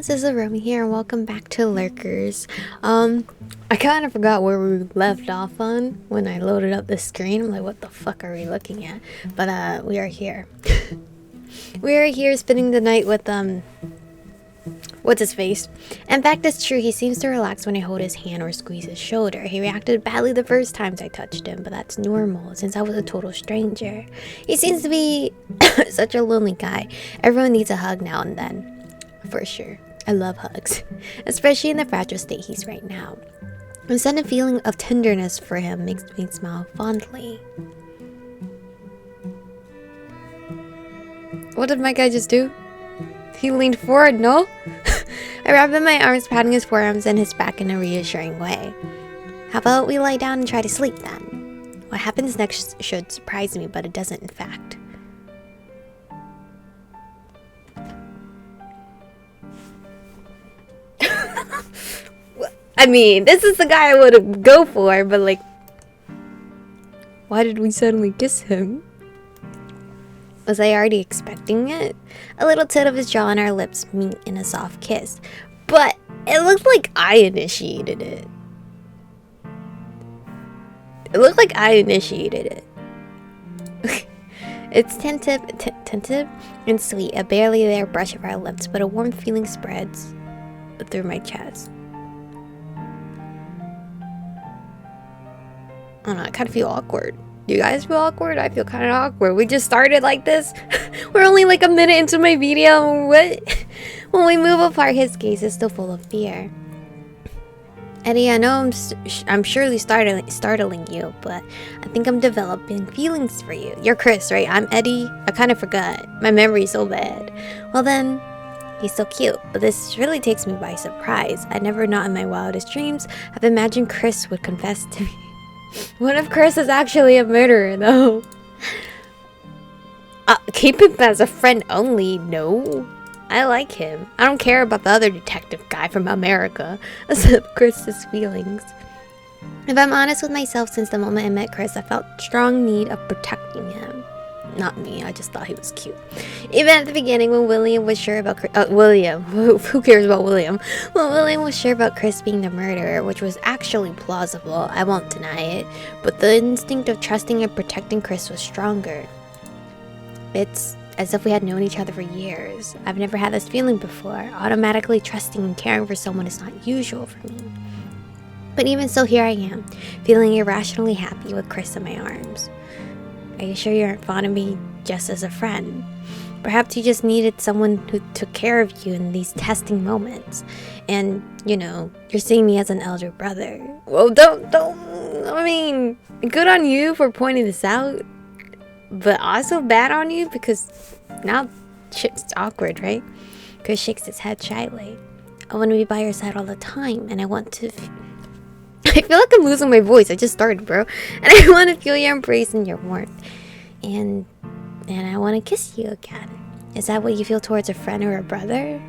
friends, this is Aromie here and welcome back to Lurkers. I kind of forgot where we left off on when I loaded up the screen. I'm like, what the fuck are we looking at? But we are here. We are here spending the night with what's his face? In fact, it's true, he seems to relax when I hold his hand or squeeze his shoulder. He reacted badly the first times I touched him, but that's normal since I was a total stranger. He seems to be such a lonely guy. Everyone needs a hug now and then. For sure. I love hugs, especially in the fragile state he's right now. A sudden feeling of tenderness for him makes me smile fondly. What did my guy just do? He leaned forward, no? I wrapped in my arms, patting his forearms and his back in a reassuring way. How about we lie down and try to sleep then? What happens next should surprise me, but it doesn't in fact. I mean, this is the guy I would go for, but like, why did we suddenly kiss him? Was I already expecting it? A little tit of his jaw and our lips meet in a soft kiss, but it looked like I initiated it. It looked like I initiated it. It's tentative and sweet, a barely there brush of our lips, but a warm feeling spreads through my chest. I don't know, I kind of feel awkward. Do you guys feel awkward? I feel kind of awkward. We just started like this. We're only like a minute into my video. What? When we move apart, his gaze is still full of fear. Eddie, I know I'm surely startling you, but I think I'm developing feelings for you. You're Chris, right? I'm Eddie. I kind of forgot. My memory's so bad. Well then, he's so cute, but this really takes me by surprise. I never, not in my wildest dreams, have imagined Chris would confess to me. What if Chris is actually a murderer, though? Keep him as a friend only. No. I like him. I don't care about the other detective guy from America. Except Chris's feelings. If I'm honest with myself, since the moment I met Chris, I felt strong need of protecting him. Not me, I just thought he was cute. Even at the beginning when William was sure about William, who cares about William? When William was sure about Chris being the murderer, which was actually plausible, I won't deny it, but the instinct of trusting and protecting Chris was stronger. It's as if we had known each other for years. I've never had this feeling before. Automatically trusting and caring for someone is not usual for me. But even so, here I am, feeling irrationally happy with Chris in my arms. Are you sure you aren't fond of me just as a friend? Perhaps you just needed someone who took care of you in these testing moments. And, you know, you're seeing me as an elder brother. Well, don't, I mean, good on you for pointing this out. But also bad on you because now shit's awkward, right? Chris shakes his head shyly. I want to be by your side all the time, and I want to... I feel like I'm losing my voice. I just started, bro. And I want to feel your embrace and your warmth. And I want to kiss you again. Is that what you feel towards a friend or a brother?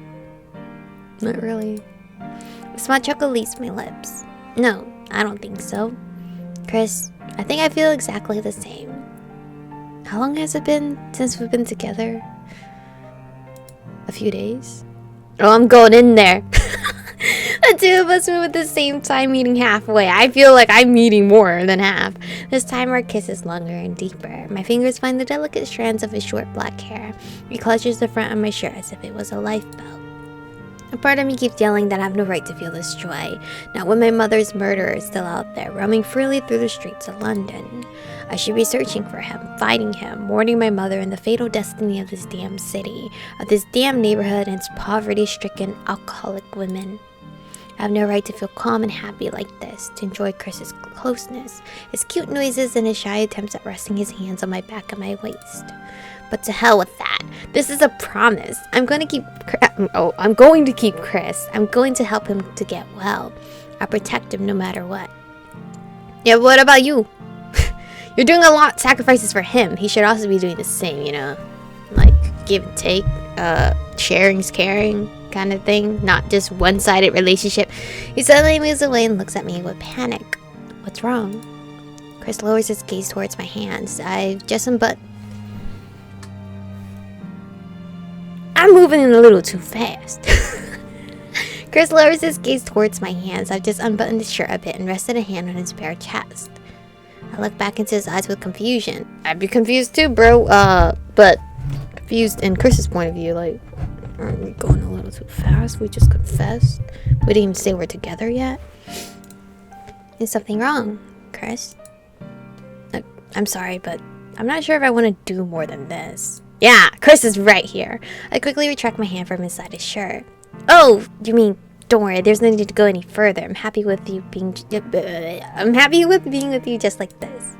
Not really. A small chuckle leaves my lips. No, I don't think so. Chris, I think I feel exactly the same. How long has it been since we've been together? A few days? Oh, I'm going in there. The two of us move at the same time, meeting halfway. I feel like I'm meeting more than half. This time our kiss is longer and deeper. My fingers find the delicate strands of his short black hair. He clutches the front of my shirt as if it was a lifebelt. A part of me keeps yelling that I have no right to feel this joy, not when my mother's murderer is still out there, roaming freely through the streets of London. I should be searching for him, fighting him, mourning my mother and the fatal destiny of this damn city, of this damn neighborhood and its poverty-stricken, alcoholic women. I have no right to feel calm and happy like this, to enjoy Chris's closeness, his cute noises, and his shy attempts at resting his hands on my back and my waist. But to hell with that. This is a promise. I'm going to keep Chris. I'm going to help him to get well. I'll protect him no matter what. Yeah, but what about you? You're doing a lot of sacrifices for him. He should also be doing the same, you know? Like, give and take, sharing's caring kind of thing. Not just one-sided relationship. He suddenly moves away and looks at me with panic. What's wrong? Chris lowers his gaze towards my hands. I've just unbuttoned. I'm moving a little too fast. Chris lowers his gaze towards my hands. I've just unbuttoned his shirt a bit and rested a hand on his bare chest. I look back into his eyes with confusion. I'd be confused too, bro. But confused in Chris's point of view. Like, aren't we going a little too fast? We just confessed. We didn't even say we're together yet. Is something wrong, Chris? I'm sorry, but I'm not sure if I want to do more than this. Yeah, Chris is right here. I quickly retract my hand from inside his shirt. Oh, you mean, don't worry, there's no need to go any further. I'm happy with being with you just like this.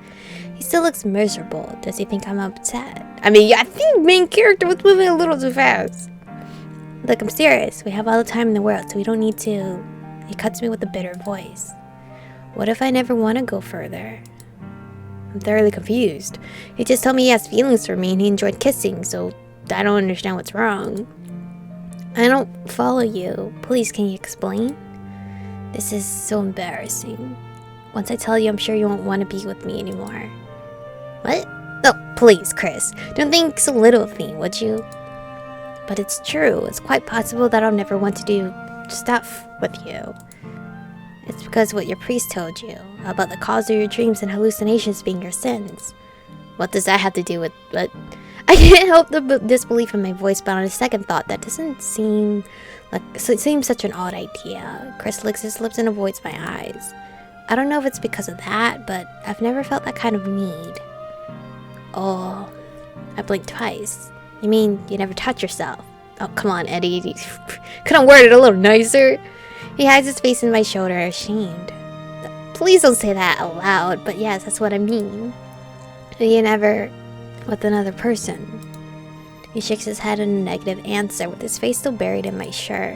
He still looks miserable. Does he think I'm upset? I mean, I think main character was moving a little too fast. Look, I'm serious. We have all the time in the world, so we don't need to... He cuts me with a bitter voice. What if I never want to go further? I'm thoroughly confused. He just told me he has feelings for me and he enjoyed kissing, so I don't understand what's wrong. I don't follow you. Please, can you explain? This is so embarrassing. Once I tell you, I'm sure you won't want to be with me anymore. What? Oh, please, Chris. Don't think so little of me, would you? But it's true. It's quite possible that I'll never want to do stuff with you. It's because of what your priest told you about the cause of your dreams and hallucinations being your sins. What does that have to do with what? I can't help the disbelief in my voice, but on a second thought, that doesn't seem like it seems such an odd idea. Chris licks his lips and avoids my eyes. I don't know if it's because of that, but I've never felt that kind of need. Oh, I blinked twice. You mean you never touch yourself? Oh, come on, Eddie. Could I word it a little nicer? He hides his face in my shoulder, ashamed. Please don't say that out loud, but yes, that's what I mean. You never... with another person. He shakes his head in a negative answer, with his face still buried in my shirt.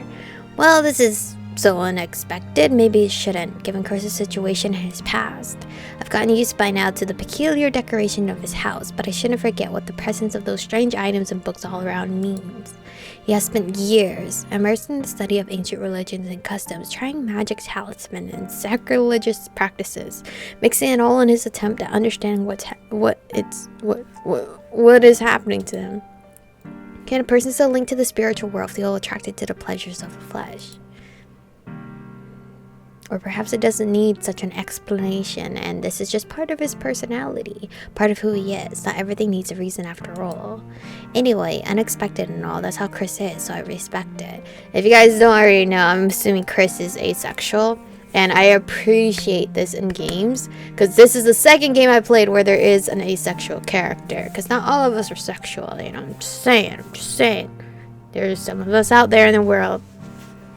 Well, this is so unexpected. Maybe it shouldn't, given Chris's situation in his past. I've gotten used by now to the peculiar decoration of his house, but I shouldn't forget what the presence of those strange items and books all around means. He has spent years immersed in the study of ancient religions and customs, trying magic talisman and sacrilegious practices, mixing it all in his attempt at understanding what is happening to him. Can a person still linked to the spiritual world feel attracted to the pleasures of the flesh? Or perhaps it doesn't need such an explanation, and this is just part of his personality, part of who he is. Not everything needs a reason after all. Anyway, unexpected and all, that's how Chris is, so I respect it. If you guys don't already know, I'm assuming Chris is asexual, and I appreciate this in games, because this is the second game I played where there is an asexual character, because not all of us are sexual, you know, I'm just saying. There's some of us out there in the world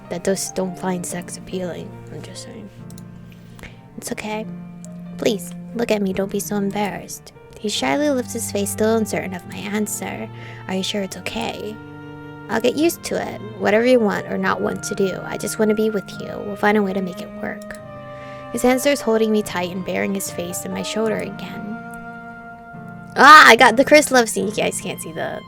that just don't find sex appealing. I'm just saying. It's okay. Please, look at me. Don't be so embarrassed. He shyly lifts his face, still uncertain of my answer. Are you sure it's okay? I'll get used to it. Whatever you want or not want to do. I just want to be with you. We'll find a way to make it work. His hand starts holding me tight and bearing his face in my shoulder again. Ah, I got the Chris love scene. You guys can't see the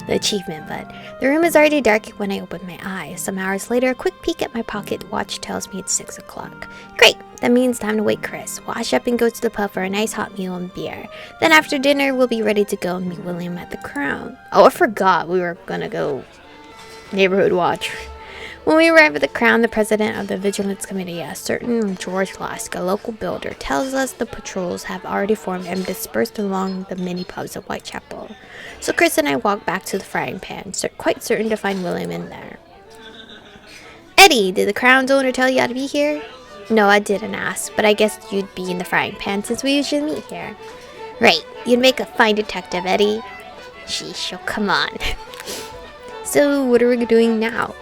achievement, but the room is already dark when I open my eyes. Some hours later, a quick peek at my pocket watch tells me it's 6 o'clock. Great! That means time to wake Chris, wash up and go to the pub for a nice hot meal and beer. Then after dinner, we'll be ready to go and meet William at the Crown. Oh, I forgot we were gonna go neighborhood watch. When we arrive at the Crown, the president of the Vigilance Committee, a certain George Lask, a local builder, tells us the patrols have already formed and dispersed along the many pubs of Whitechapel. So Chris and I walk back to the frying pan, quite certain to find William in there. Eddie, did the Crown's owner tell you how to be here? No, I didn't ask, but I guess you'd be in the frying pan since we usually meet here. Right, you'd make a fine detective, Eddie. Sheesh, oh come on. So what are we doing now?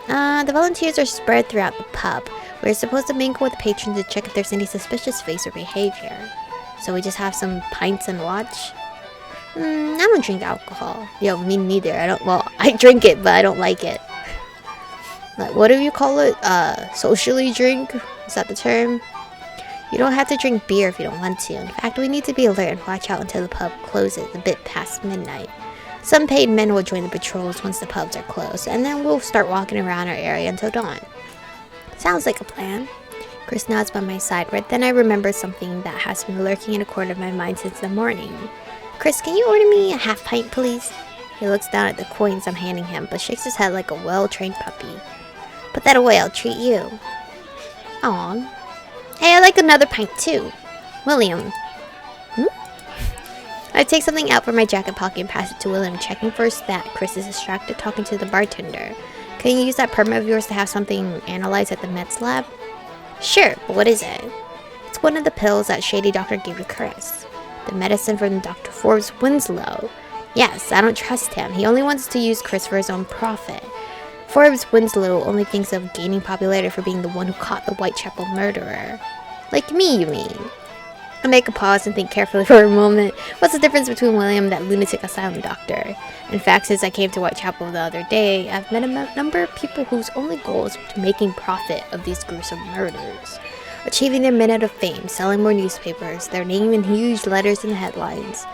The volunteers are spread throughout the pub. We're supposed to mingle with patrons to check if there's any suspicious face or behavior. So we just have some pints and watch? I don't drink alcohol. Yo, me neither. I drink it, but I don't like it. Like, what do you call it? Socially drink? Is that the term? You don't have to drink beer if you don't want to. In fact, we need to be alert and watch out until the pub closes a bit past midnight. Some paid men will join the patrols once the pubs are closed, and then we'll start walking around our area until dawn. Sounds like a plan. Chris nods by my side, right then I remember something that has been lurking in a corner of my mind since the morning. Chris, can you order me a half pint, please? He looks down at the coins I'm handing him, but shakes his head like a well-trained puppy. Put that away, I'll treat you. Aw. Hey, I'd like another pint too. William. I take something out from my jacket pocket and pass it to William, checking first that Chris is distracted talking to the bartender. Can you use that permit of yours to have something analyzed at the Mets lab? Sure, but what is it? It's one of the pills that shady doctor gave to Chris. The medicine from Dr. Forbes Winslow. Yes, I don't trust him. He only wants to use Chris for his own profit. Forbes Winslow only thinks of gaining popularity for being the one who caught the Whitechapel murderer. Like me, you mean? I make a pause and think carefully for a moment. What's the difference between William and that lunatic asylum doctor? In fact, since I came to Whitechapel the other day, I've met a number of people whose only goal is making profit of these gruesome murders. Achieving their minute of fame, selling more newspapers, their name in huge letters in the headlines.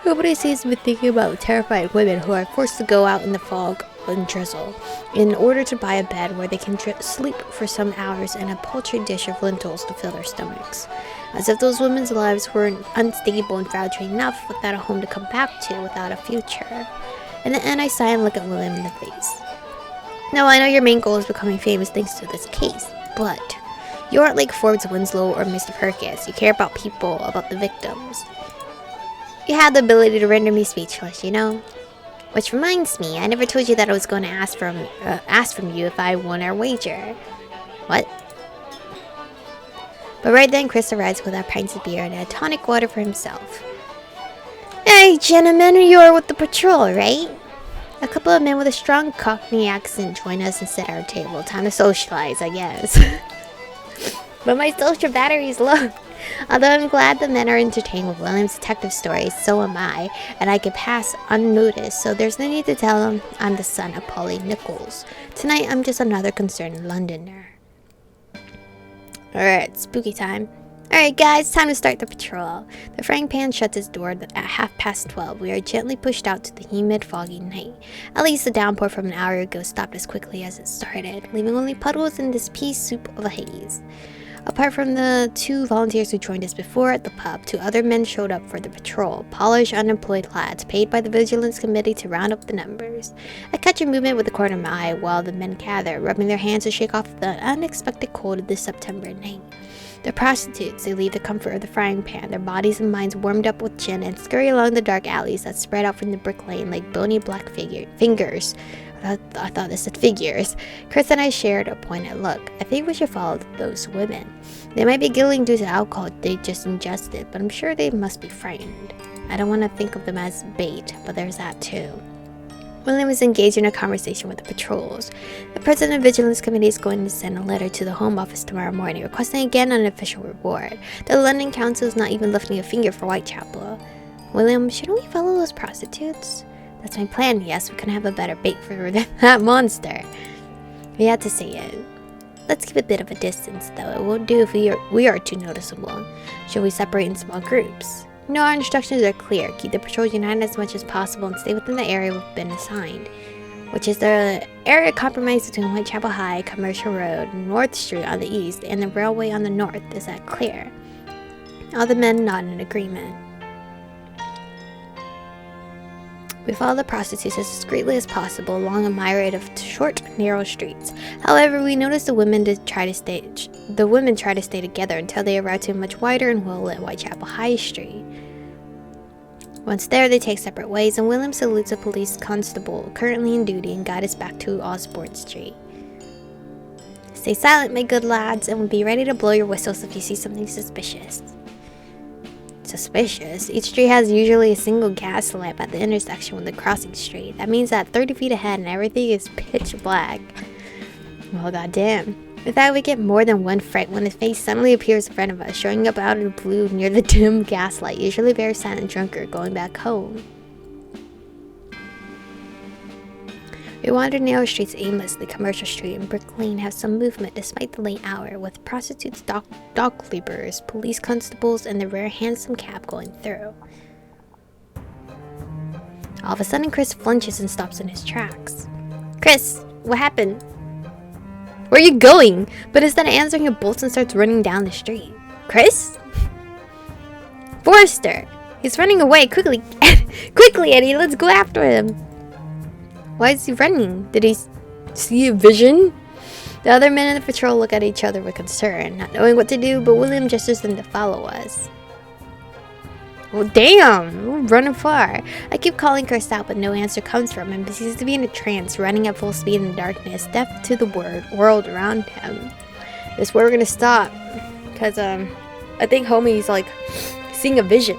Nobody seems to be thinking about the terrified women who are forced to go out in the fog and drizzle in order to buy a bed where they can sleep for some hours and a paltry dish of lentils to fill their stomachs. As if those women's lives were unstable and fragile enough without a home to come back to, without a future. In the end, I sigh and look at William in the face. Now, I know your main goal is becoming famous thanks to this case, but you aren't like Forbes Winslow or Mr. Perkins. You care about people, about the victims. You have the ability to render me speechless, you know? Which reminds me, I never told you that I was going to ask from you if I won our wager. What? But right then, Chris arrives with our pints of beer and a tonic water for himself. Hey, gentlemen, you're with the patrol, right? A couple of men with a strong Cockney accent join us and sit at our table. Time to socialize, I guess. But my social battery's low. Although I'm glad the men are entertained with William's detective stories, so am I, and I can pass unnoticed, so there's no need to tell them I'm the son of Polly Nichols. Tonight, I'm just another concerned Londoner. Alright, spooky time. Alright guys, time to start the patrol. The frying pan shuts its door at 12:30. We are gently pushed out to the humid, foggy night. At least the downpour from an hour ago stopped as quickly as it started, leaving only puddles in this pea soup of a haze. Apart from the 2 volunteers who joined us before at the pub, 2 other men showed up for the patrol, polished, unemployed lads paid by the Vigilance Committee to round up the numbers. I catch a movement with the corner of my eye while the men gather, rubbing their hands to shake off the unexpected cold of this September night. They're prostitutes. They leave the comfort of the frying pan, their bodies and minds warmed up with gin, and scurry along the dark alleys that spread out from the brick lane like bony black fingers. I thought this said figures. Chris and I shared a pointed look. I think we should follow those women. They might be giggling due to alcohol they just ingested, but I'm sure they must be frightened. I don't want to think of them as bait, but there's that too. William is engaged in a conversation with the patrols. The president of the Vigilance Committee is going to send a letter to the Home Office tomorrow morning, requesting again an official reward. The London Council is not even lifting a finger for Whitechapel. William, shouldn't we follow those prostitutes? That's my plan, yes. We couldn't have a better bait for that monster. We had to say it. Let's keep a bit of a distance, though. It won't do if we are too noticeable. Should we separate in small groups? No, our instructions are clear. Keep the patrols united as much as possible and stay within the area we've been assigned, which is the area compromised between Whitechapel High, Commercial Road, North Street on the east, and the railway on the north. Is that clear? All the men nod in agreement. We follow the prostitutes as discreetly as possible along a myriad of short, narrow streets. However, we notice the women try to stay together until they arrive to a much wider and well-lit Whitechapel High Street. Once there, they take separate ways, and William salutes a police constable currently in duty and guides us back to Osborne Street. Stay silent, my good lads, and we'll be ready to blow your whistles if you see something suspicious. Suspicious? Each street has usually a single gas lamp at the intersection with the crossing street. That means that 30 feet ahead and everything is pitch black. Well, goddamn. In fact, we get more than one fright when his face suddenly appears in front of us, showing up out of the blue near the dim gaslight, usually very silent drunkard going back home. We wander narrow streets aimlessly. Commercial Street and Brick Lane have some movement despite the late hour, with prostitutes, dog sleepers, police constables, and the rare hansom cab going through. All of a sudden, Chris flinches and stops in his tracks. Chris, what happened? Where are you going? But instead of answering, he bolts and starts running down the street. Chris? Forrester! He's running away. Quickly, quickly, Eddie, let's go after him. Why is he running? Did he see a vision? The other men in the patrol look at each other with concern, not knowing what to do, but William gestures them to follow us. Well, damn, we're running far. I keep calling Chris out, but no answer comes from him. He seems to be in a trance, running at full speed in the darkness, deaf to the world around him. This is where we're gonna stop, because I think homie's like seeing a vision,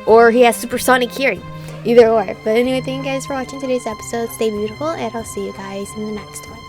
or he has supersonic hearing. Either or. But anyway, thank you guys for watching today's episode. Stay beautiful, and I'll see you guys in the next one.